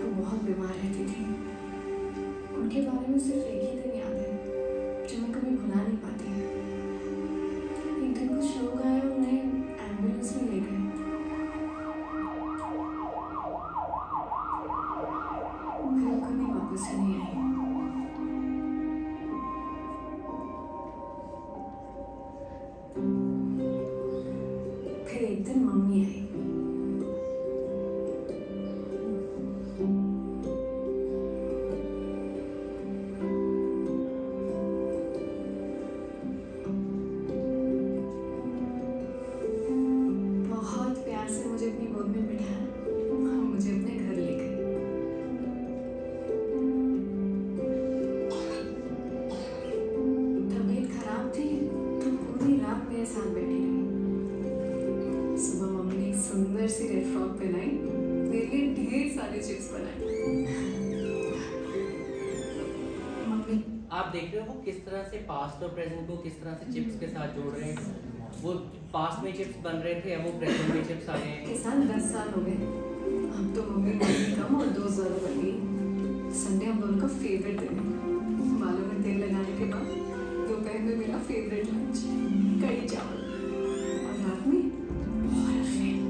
वो बहुत बीमार रहती थी। उनके बारे में सिर्फ एक ही दिन याद है जो मैं कभी भुला नहीं पाती। एक दिन कुछ लोग आए और उन्हें एम्बुलेंस में ले गए। फिर वो कभी वापस ही नहीं आई। फिर एक दिन मम्मी आई। बहुत प्यार से मुझे अपनी गोद में बिठाया और मुझे अपने घर ले गए। तबीयत खराब थी तो पूरी रात मेरे साथ बैठी रही। सुबह मम्मी ने एक सुंदर सी रेड फ्रॉक पहनाई, मेरे लिए ढेर सारे चिप्स बनाए। मम्मी आप देख रहे हो वो किस तरह से पास्ट और प्रेजेंट को किस तरह से चिप्स के साथ जोड़ रहे हैं. वो पास्ट में चिप्स बन रहे थे, अब वो प्रेजेंट में चिप्स आ गए के हैं. साथ 10 साल हो गए। अब तो मम्मी मम्मी कम और 2 ज़्यादा बन गई। संडे हम दोनों का फेवरेट दिन है। बालों में तेल लगाने के बाद दोपहर में मेरा फेवरेट लंच कढ़ी चावल और रात में हॉरर फिल्म।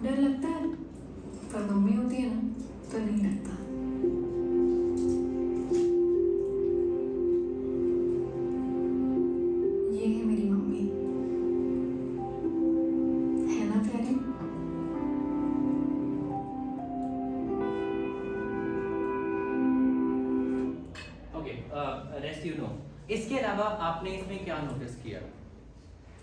डर लगता है पर मम्मी होती है ना तो नहीं लगता। ये है मेरी मम्मी, है ना प्यारी? Okay, rest you know. इसके अलावा आपने इसमें क्या नोटिस किया?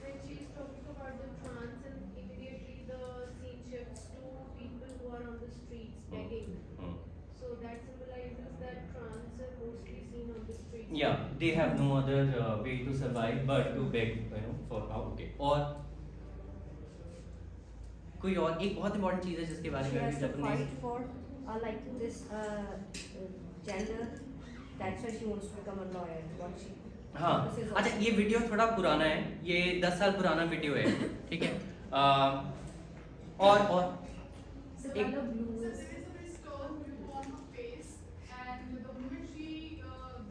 When she's talking about the trance and immediately the scene shifts to people who are on the streets begging. So that symbolizes that trance are mostly seen on the streets. Yeah, they have no other way to survive but to beg, you know, for how. Okay. और कोई और एक बहुत important चीज़ है जिसके बारे She में has अभी to तक नहीं. fight for like this gender. That's why she wants to become a lawyer. What she. हाँ, This is अच्छा ये वीडियो थोड़ा पुराना है, ये 10 साल पुराना वीडियो है, ठीक है. और The एक color blue is. There is a very stern blue on her face, and the moment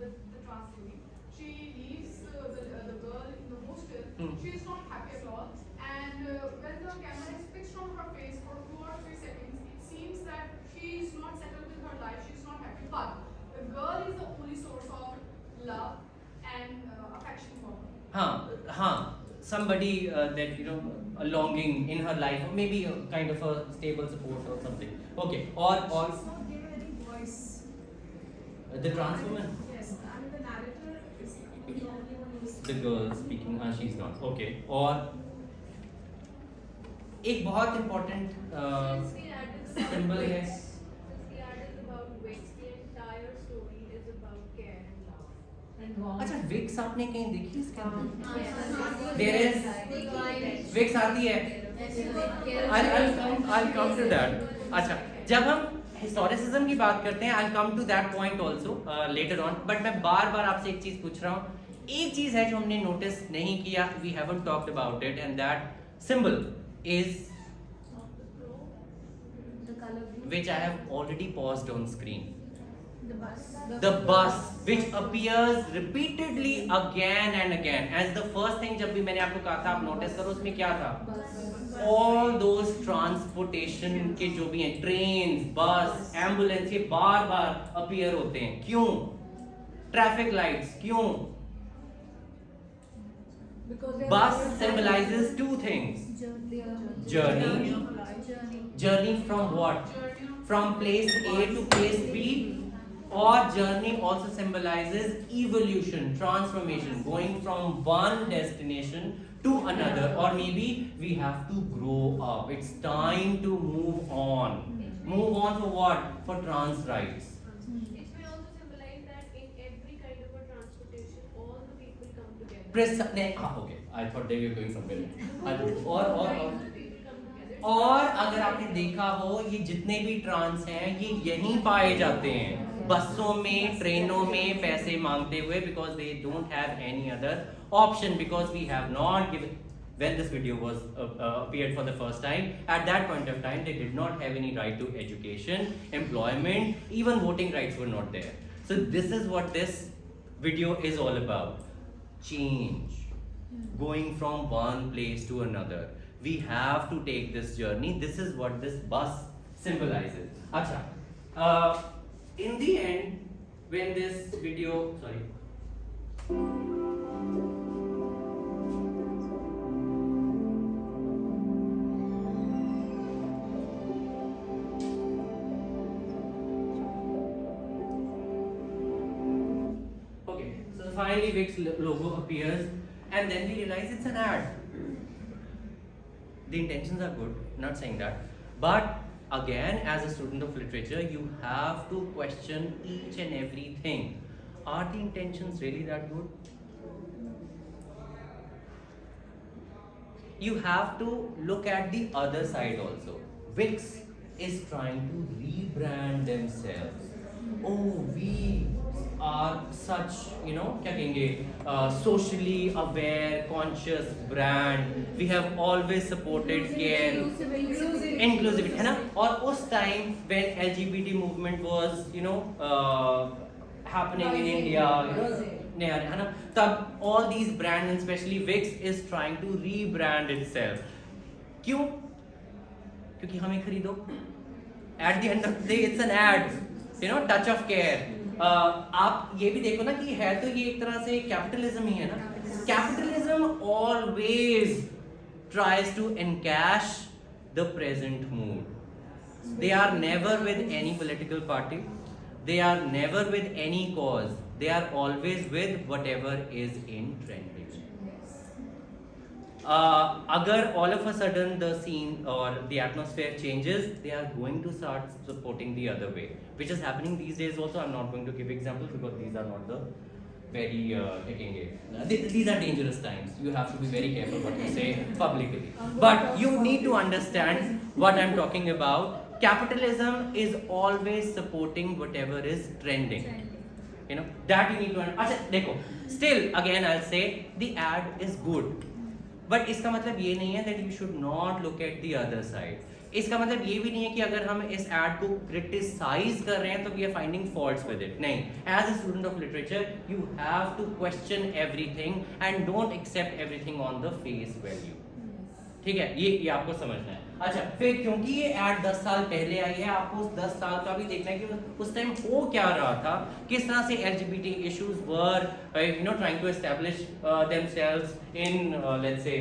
the trans lady, she leaves the girl in the hostel, she is not happy at all. And when the camera is fixed on her face for 2 or 3 seconds, it seems that she is not settled with her life, she is not happy. But the girl is the only source of love and affection for her. हाँ, somebody that you know a longing in her life, or maybe a kind of a stable support or something. Okay, or She's not given any voice. the trans woman, Yes, I mean the narrator is the only one who's. the girl speaking, she's not. Okay, और एक बहुत important Since the ad is symbol है. since the ad is about Wix, the entire story is about care and love. And warm. अच्छा Vicks आपने कहीं देखी इसके अंदर? Yes. There is विक्स आती है. I'll come to that. अच्छा, जब हम हिस्टोरिसिज्म की बात करते हैं, I'll come to that point also later on. But मैं बार-बार आपसे एक चीज पूछ रहा हूँ. एक चीज है जो हमने नोटिस नहीं किया, we haven't talked about it, and that symbol is The color blue. which I have already paused on screen. The bus. The bus which appears repeatedly again and again. As the first thing जब भी मैंने आपको कहा था आप notice करो उसमें क्या था? All those transportation के जो भी हैं, trains, bus, ambulance, ये बार बार appear होते हैं. क्यों? Traffic lights, क्यों? Because they Bus are symbolizes two things. Journey. Journey from what? From place A to place B. Or journey also symbolizes evolution, transformation, going from one destination to another, or maybe we have to grow up. It's time to move on. Move on for what? For trans rights. It may also symbolize that in every kind of a transportation, all the people come together. Okay, I thought they were going somewhere else. और All the people come together. और अगर आपने देखा हो, ये जितने भी trans हैं ये यहीं पाए जाते हैं, बसों में, ट्रेनों में पैसे मांगते हुए, because they don't have any other option, because we have not given. When this video was appeared for the first time, at that point of time they did not have any right to education, employment, even voting rights were not there. So this is what this video is all about. Change, going from one place to another. We have to take this journey. This is what this bus symbolizes. Acha, in the end, when this video, sorry. Okay, so finally Vicks logo appears, and then we realize it's an ad. The intentions are good, not saying that, but again, as a student of literature, you have to question each and everything. Are the intentions really that good? You have to look at the other side also. Vicks is trying to rebrand themselves. Oh, we are such, क्या कहेंगे, socially aware, conscious brand. We have always supported care, inclusivity, है ना? और उस time when LGBT movement was, happening in India, है ना? तब all these brands, and especially Vicks, is trying to rebrand itself. क्यों? क्योंकि हमें खरीदो. At the end of the day, it's an ad. Touch of care. आप ये भी देखो ना कि है तो ये एक तरह से कैपिटलिज्म ही है ना. Capitalism always tries to encash the present mood. They are never with any political party. They are never with any cause. They are always with whatever is in trending. Agar all of a sudden the scene or the atmosphere changes, they are going to start supporting the other way, which is happening these days also. I'm not going to give examples because these are not the very these are dangerous times. You have to be very careful what you say publicly. But you need to understand what I'm talking about. Capitalism is always supporting whatever is trending. That you need to understand. Still, again, I'll say the ad is good. But इसका मतलब ये नहीं है that you should not look at the other side. इसका मतलब ये भी नहीं है कि अगर हम इस एड को क्रिटिसाइज कर रहे हैं तो we are finding faults with it. नहीं, as a student of literature you have to question everything and don't accept everything on the face value. ठीक है, ये आपको समझना है. अच्छा, फिर क्योंकि ये एड 10 साल पहले आई है, आपको उस 10 साल का भी देखना है कि उस टाइम हो क्या रहा था, किस तरह से LGBT issues were trying to establish themselves in let's say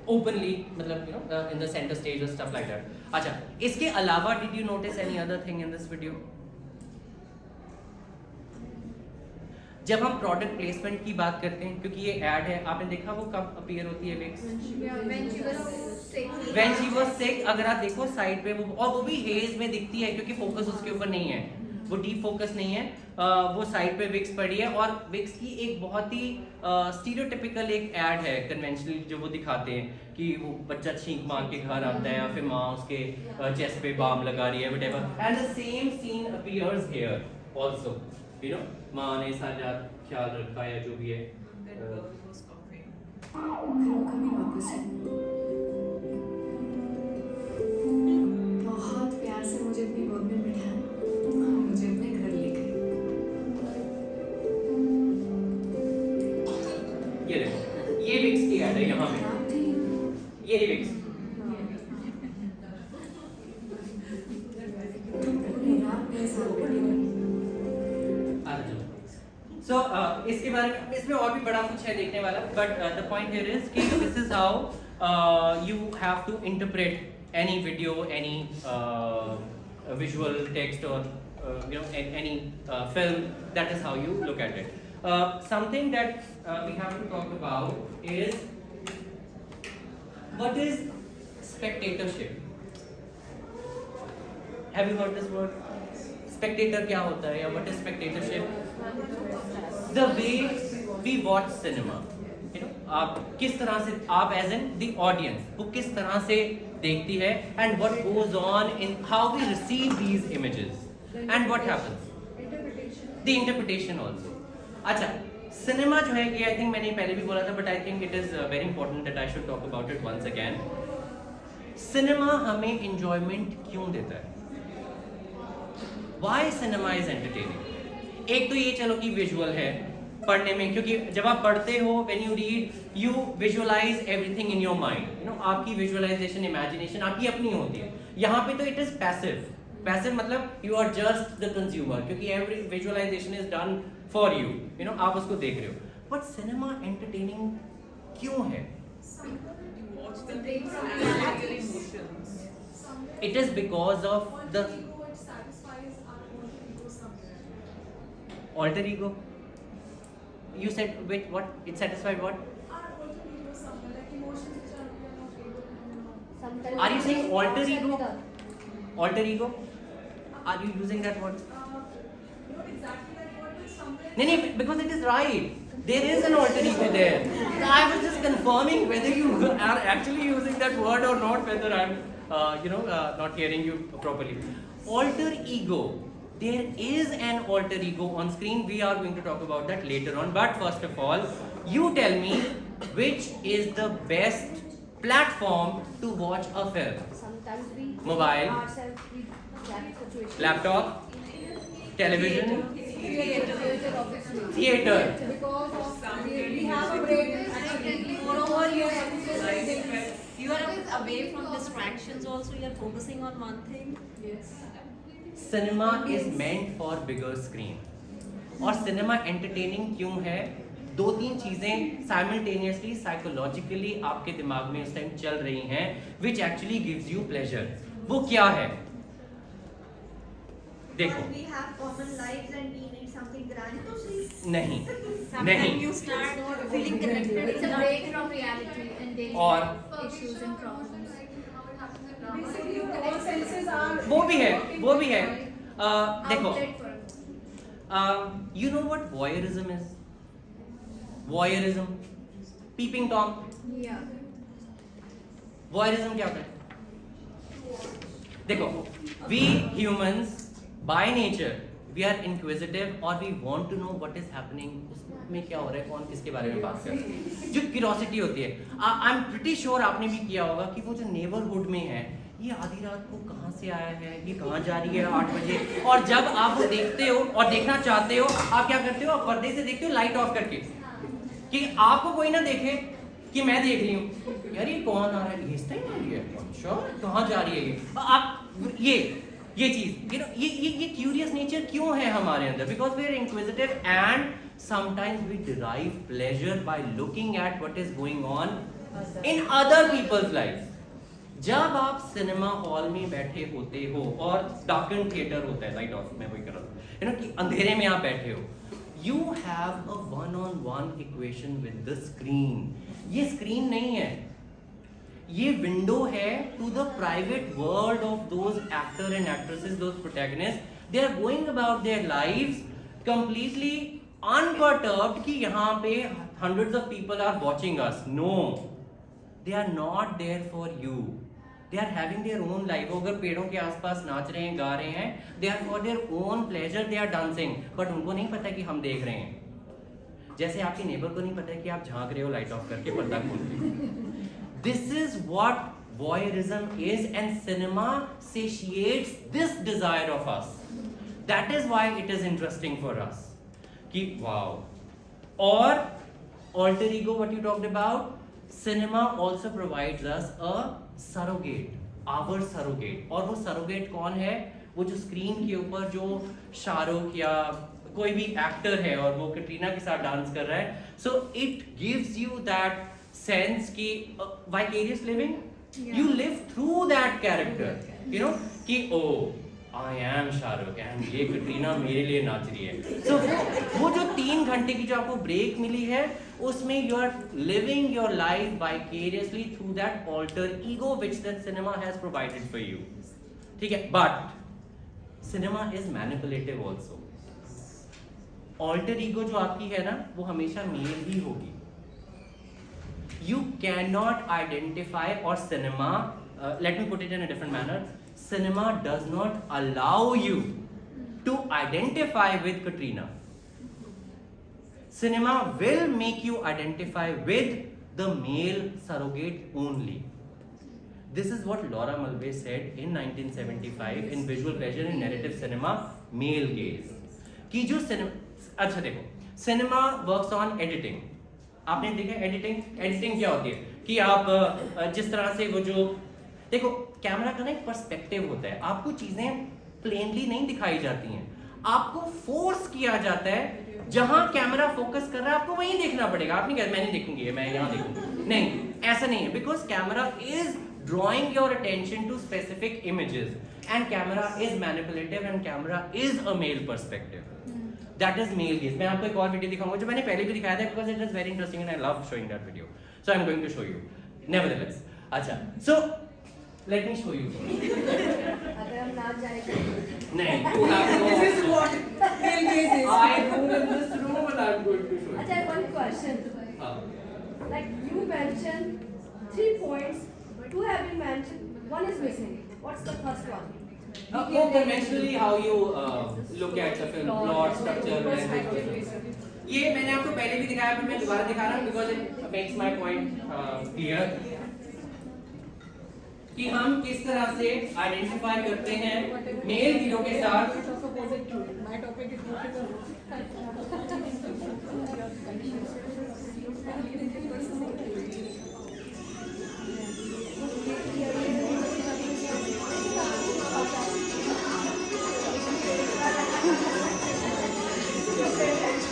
openly, मतलब in the center stage or stuff like that. अच्छा, इसके अलावा did you notice any other thing in this video? जब हम प्रोडक्ट प्लेसमेंट की बात करते हैं, क्योंकि ये ऐड है, आपने देखा वो कब अपीयर होती है Vicks? When she was sick. अगर आप देखो साइड पे वो भी हेज में दिखती है क्योंकि फोकस उसके ऊपर नहीं है, वो डीप फोकस नहीं है, वो साइड पे विक्स पड़ी है. और विक्स की एक बहुत ही स्टीरियोटिपिकल एक ऐड है कन्वेंशनली जो वो दिखाते हैं कि वो बच्चा छींक मार के घर आता है या फिर माँ उसके चेस्ट पे बाम लगा रही है, whatever. And the same scene appears here also. माँ ने सारा ख्याल रखा है जो भी है. बहुत प्यार से मुझे अपनी गोद में बिठाया और मुझे अपने घर ले गए. ये देखो, ये विक्स की ऐड है यहाँ पे. ये विक्स So इसके बारे में इसमें और भी बड़ा कुछ है देखने वाला, but the point here is कि this is how you have to interpret any video, any visual text, or any film. That is how you look at it. Something that we have to talk about is what is spectatorship. Have you heard this word? Spectator क्या होता है, या what is spectatorship? The way we watch cinema. आप किस तरह से, आप as in the audience, वो किस तरह से देखती है, and what goes on in how we receive these images, and what happens. The interpretation also. अच्छा, सिनेमा जो है कि आई थिंक मैंने पहले भी बोला था, but I think it is very important that I should talk about it once again. Cinema हमें इंजॉयमेंट क्यों देता है? Why cinema is entertaining? एक तो ये चलो कि विजुअल है पढ़ने में, क्योंकि जब आप पढ़ते हो, when you read, you visualize everything in your mind. आपकी visualization, imagination आपकी अपनी होती है. यहाँ पे तो it is passive. Passive मतलब you are just the consumer, क्योंकि every visualization is done for you. आप उसको देख रहे हो. But cinema entertaining क्यों है? It is because of the alter ego. You said, wait, what? It satisfied what? Sometimes Are you saying alter outside ego? the- Alter ego? Are you using that word? No, because it is right. There is an alter ego there. I was just confirming whether you are actually using that word or not, whether I'm, not hearing you properly. Alter ego. There is an alter ego on screen. We are going to talk about that later on. But first of all, you tell me which is the best platform to watch a film. Sometimes we Mobile. ourselves we that situation. Laptop, television, Theater, obviously. theater. Because of we have a break. Moreover, you are away from distractions also, you are focusing on one thing. Yes. Cinema is meant for bigger screen. और cinema entertaining क्यों है? दो तीन चीजें simultaneously psychologically आपके दिमाग में इस टाइम चल रही हैं, which actually gives you pleasure. वो क्या है? देखो. We have common lives and we need something grand to see. नहीं. Sometimes you start feeling connected. It's a break from reality and daily और issues and problems. Basically, all senses are. वो भी है, वो भी है. देखो. Outlet for You know what voyeurism is? Voyeurism. Peeping Tom. yeah. Voyeurism क्या होता है? देखो, we humans by nature we are inquisitive और we want to know what is happening. उसमें क्या हो रहा है, कौन किसके बारे में बात कर रहा है, जो क्यूरोसिटी होती है. आई एम प्रिटी श्योर आपने भी किया होगा कि वो जो नेबरहुड में है, ये आधी रात को कहाँ से आया है, ये कहाँ जा रही है 8 बजे, और जब आप वो देखते हो और देखना चाहते हो, आप क्या करते हो? आप पर्दे से देखते हो लाइट ऑफ करके, कि आपको कोई ना देखे कि मैं देख रही हूँ. यार ये कौन आ रहा है, इस टाइम आ रही है, अच्छा कहाँ जा रही है ये. आप ये चीज ये क्यूरियस नेचर क्यों है हमारे अंदर? Because we are inquisitive and sometimes we derive pleasure by looking at what is going on in other people's life. जब आप सिनेमा हॉल में बैठे होते हो और डार्कन थिएटर होता है, लाइट ऑफ, मैं वही कर रहा हूँ, कि अंधेरे में आप बैठे हो, you have a one on one equation with the screen. ये स्क्रीन नहीं है, ये विंडो है to the private world of those actor and actresses, those protagonist. They are going about their lives completely unperturbed कि यहाँ पे hundreds of people are watching us. No, they are not there for you. They are having their own life. अगर पेड़ों के आसपास नाच रहे हैं, गा रहे हैं, they are for their own pleasure, they are dancing. But उनको नहीं पता कि हम देख रहे हैं. जैसे आपके नेबर को नहीं पता है कि आप झांक रहे हो लाइट ऑफ करके, पर्दा खोल के. This is what voyeurism is, and cinema satiates this desire of us. That is why it is interesting for us. कि wow. और alter ego, what you talked about, cinema also provides us a surrogate, our surrogate. और वो surrogate कौन है? वो जो screen के ऊपर जो शाहरुख या कोई भी एक्टर है और वो कटरीना के साथ डांस कर रहा है. So it gives you that sense कि vicarious living, You live through that character. You know कि I am शाहरुख and ये कटरीना मेरे लिए नाच रही है. So वो जो 3 घंटे की जो आपको ब्रेक मिली है, उसमें you are living your life vicariously through that alter ego which the cinema has provided for you. ठीक है? But cinema is manipulative also. Alter ego जो आपकी है ना, वो हमेशा मेल ही होगी. You cannot identify, or cinema, let me put it in a different manner, cinema does not allow you to identify with Katrina. Cinema will make you identify with the male surrogate only. This is what Laura Mulvey said in 1975 in Visual Pleasure in Narrative Cinema, Male Gaze. कि जो अच्छा देखो, cinema works on editing. आपने देखा editing क्या होती है कि आप जिस तरह से वो जो देखो कैमरा का ना एक पर्सपेक्टिव होता है, आपको चीजें प्लेनली नहीं दिखाई जाती हैं, आपको फोर्स किया जाता है, जहां कैमरा फोकस कर रहा है आपको वहीं देखना पड़ेगा. आप नहीं कहते मैं नहीं देखूंगी, मैं यहाँ देखूंगी, नहीं, ऐसा नहीं है. Because camera is drawing your attention to specific images and camera is manipulative and camera is a male perspective. That is male gaze. मैं आपको एक और वीडियो दिखाऊंगा जो मैंने पहले भी दिखाया था because it is very interesting and I love showing that video. So I'm going to show you. Nevertheless, अच्छा. So let me show you. अगर हम नाच जाने का नहीं, you have to. This is what male gaze is. I am in this room and I'm going to show you. अच्छा, one question. Like you mentioned 3 points, 2 have been mentioned, 1 is missing. What's the first one? Conventionally how you look at the film plot structure and ये मैंने आपको पहले भी दिखाया, पर मैं दोबारा दिखा रहा हूँ because it makes my point clear कि हम किस तरह से आइडेंटिफाई करते हैं मेल हीरो के साथ.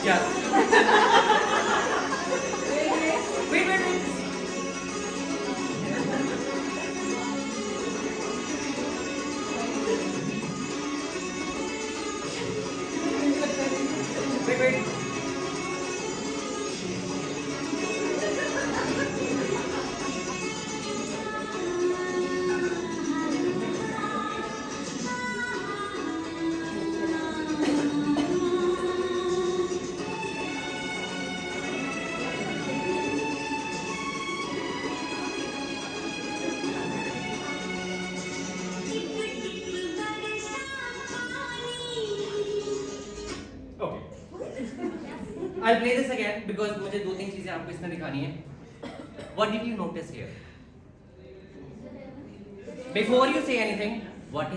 Yeah. Wait. I'll play this again because मुझे 2-3 चीजें आपको इसमें दिखानी है. What did you notice here? Before you say anything, what is